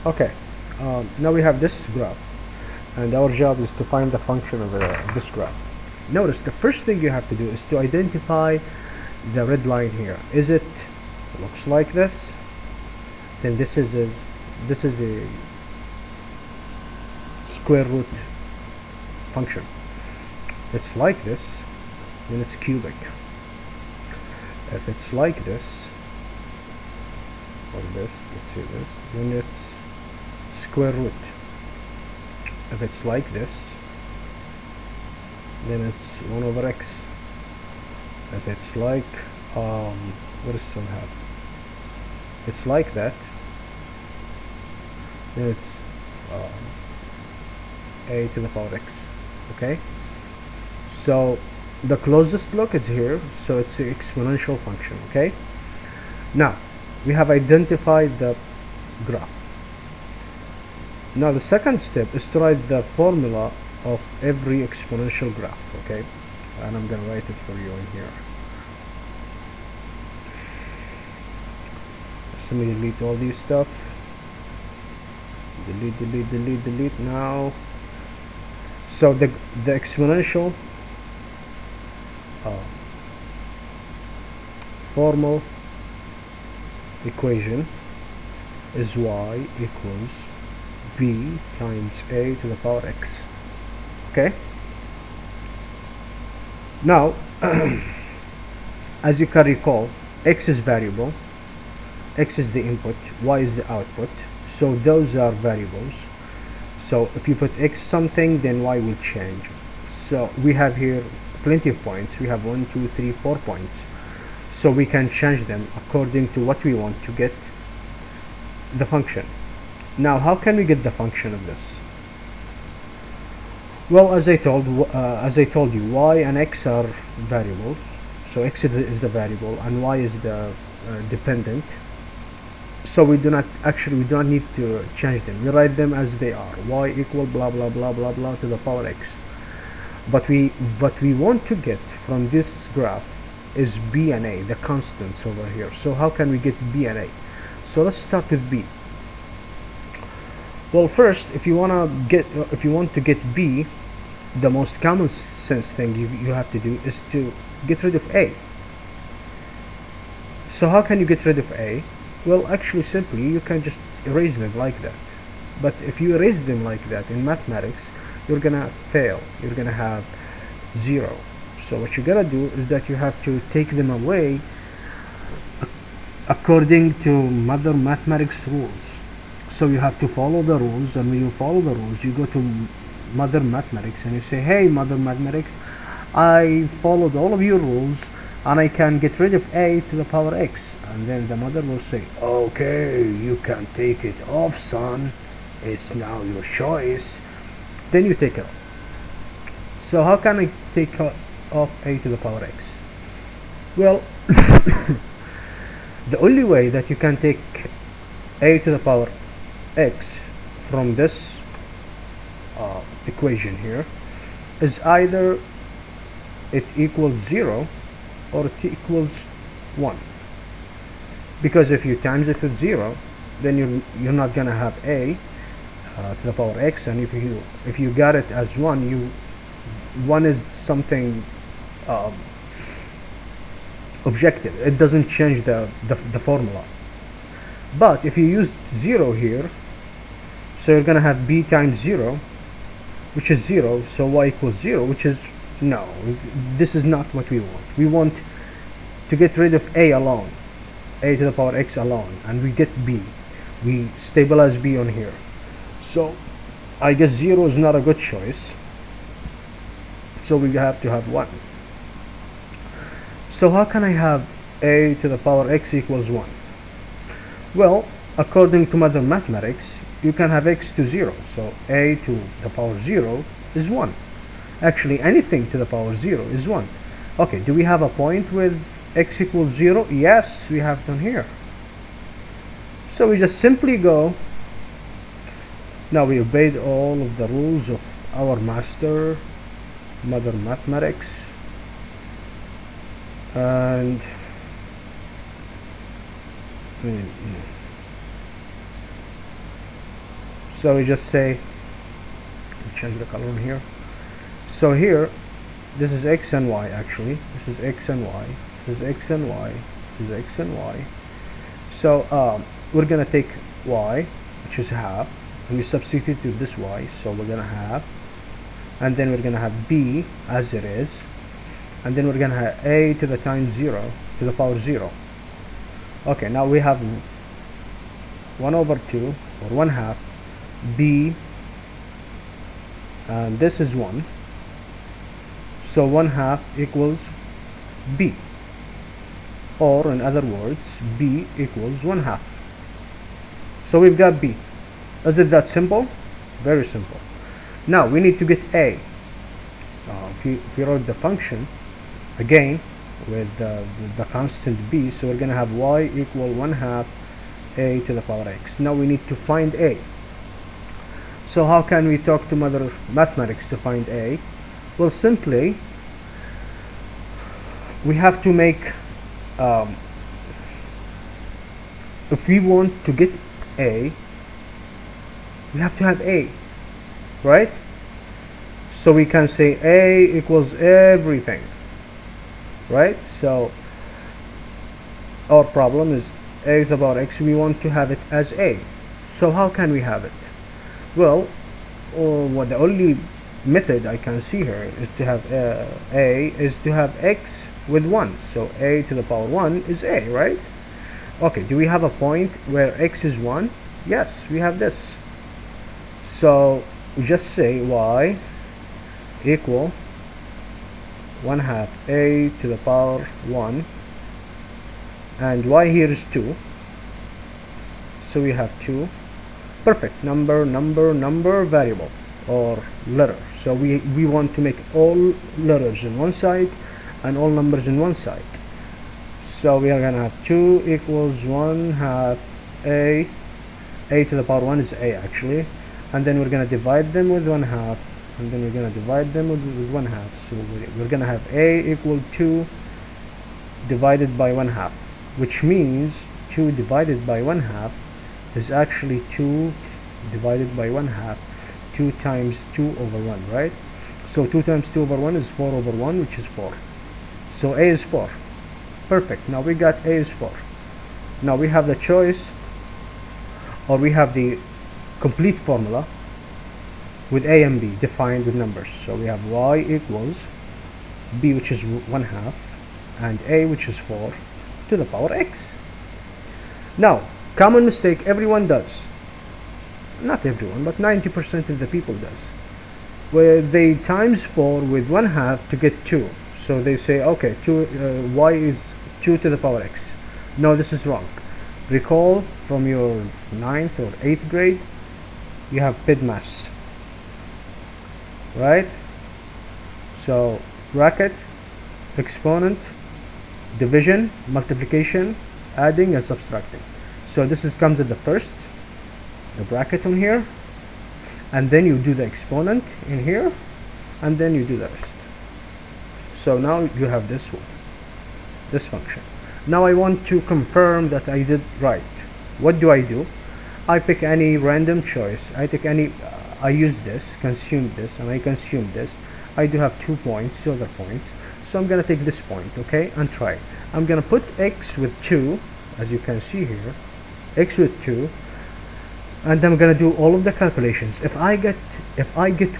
Okay, now we have this graph, and our job is to find the function of this graph. Notice the first thing you have to do is to identify the red line here. Is it looks like this? Then this is a square root function. It's like this, then it's cubic. If it's like this, or this, let's say this, then it's square root. If it's like this, then it's 1 over x. If it's like what does it have? It's like that, then it's a to the power x. Okay, so the closest look is here, so it's an exponential function. Okay, now we have identified the graph. Now the second step is to write the formula of every exponential graph. Okay, and I'm gonna write it for you in here. So let me delete all these stuff. Delete now. So the exponential formal equation is y equals b times a to the power x. Okay, now as you can recall, x is variable, x is the input, y is the output, so those are variables. So if you put x something, then y will change. So we have here plenty of points. We have 1, 2, 3, 4 points, so we can change them according to what we want to get the function. Now how can we get the function of this? Well, as I told you, y and x are variables, so x is the variable and y is the dependent. So we do not need to change them. We write them as they are. Y equal blah blah blah blah blah to the power x. But we want to get from this graph is b and a, the constants over here. So how can we get b and a? So let's start with b. Well, first, if you want to get b, the most common sense thing you have to do is to get rid of a. So how can you get rid of a? Well, actually, simply you can just erase them like that. But if you erase them like that in mathematics, you're gonna fail. You're gonna have 0. So what you gotta do is that you have to take them away according to mother mathematics rules. So you have to follow the rules, and when you follow the rules, you go to mother mathematics and you say, hey mother mathematics, I followed all of your rules and I can get rid of a to the power x. And then the mother will say, okay, you can take it off, son, it's now your choice. Then you take it off. So how can I take off a to the power x? Well, the only way that you can take a to the power x from this equation here is either it equals 0 or it equals 1. Because if you times it with 0, then you're not gonna have a to the power x, and if you got it as 1, 1 is something objective. It doesn't change the formula. But if you use 0 here, so you're gonna have b times 0, which is 0, so y equals 0, which is no. This is not what we want. We want to get rid of a alone, a to the power x alone, and we get b. We stabilize b on here. So I guess 0 is not a good choice. So we have to have 1. So how can I have a to the power x equals 1? Well, according to modern mathematics, you can have x to 0. So a to the power 0 is 1. Actually, anything to the power 0 is 1. Okay, do we have a point with x equals 0? Yes, we have done here. So we just simply go. Now we obeyed all of the rules of our master, modern mathematics, and So we just say, change the color in here. So here, this is x and y actually. This is x and y. This is x and y. This is x and y. So we're gonna take y, which is half, and we substitute this y. So we're gonna have, and then we're gonna have b as it is, and then we're gonna have a to the times 0 to the power 0. Okay, now we have 1 over 2 or 1 half b, and this is 1. So 1 half equals b, or in other words, b equals 1 half. So we've got b. Is it that simple? Very simple. Now we need to get a. If you wrote the function again with the constant b, so we're going to have y equal 1 half a to the power x. Now we need to find a. So how can we talk to Mother Mathematics to find a? Well, simply we have to make, if we want to get a, we have to have a, right? So we can say a equals everything, right? So our problem is a to the power x. We want to have it as a. So how can we have it? Well, the only method I can see here is to have a is to have x with 1. So a to the power 1 is a, right? Okay, do we have a point where x is 1? Yes, we have this. So we just say y equal 1 half a to the power 1, and y here is 2. So we have 2. Perfect. Number variable or letter. So we want to make all letters in one side and all numbers in one side. So we are going to have 2 equals 1 half a to the power 1 is a actually, and then we're going to divide them with 1 half, and then we're going to divide them with 1 half. So we're going to have a equal 2 divided by 1 half, which means 2 divided by 1 half is actually 2 divided by 1 half, 2 times 2 over 1, right? So 2 times 2 over 1 is 4 over 1, which is 4. So a is 4. Perfect. Now we got a is 4. Now we have the choice, or we have the complete formula with a and b defined with numbers. So we have y equals b, which is 1 half, and a, which is 4, to the power x. Now, common mistake everyone does, not everyone, but 90% of the people does, where they times 4 with 1 half to get 2. So they say, okay, y is 2 to the power x. No, this is wrong. Recall from your 9th or 8th grade, you have PIDMAS, right? So bracket, exponent, division, multiplication, adding, and subtracting. So this comes at the first, the bracket on here, and then you do the exponent in here, and then you do the rest. So now you have this one, this function. Now I want to confirm that I did right. What do? I pick any random choice. I use this, consume this, and I consume this. I do have 2 points, silver points. So I'm gonna take this point, okay, and try. I'm gonna put x with 2, as you can see here, x with 2, and I'm gonna do all of the calculations. If I get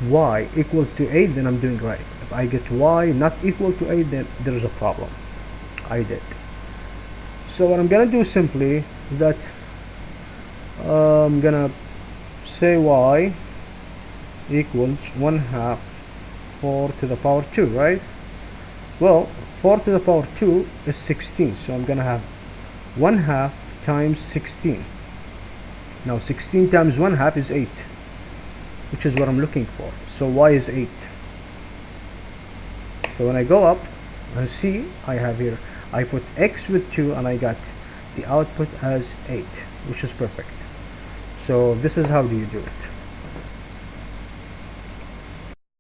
y equals to 8, then I'm doing right. If I get y not equal to 8, then there's a problem. I did. So what I'm gonna do simply is that I'm gonna say y equals 1 half 4 to the power 2, right? Well, 4 to the power 2 is 16, so I'm gonna have 1 half times 16. Now 16 times 1 half is 8, which is what I'm looking for. So y is 8. So when I go up and see, I have here, I put x with 2 and I got the output as 8, which is perfect. So this is how do you do it.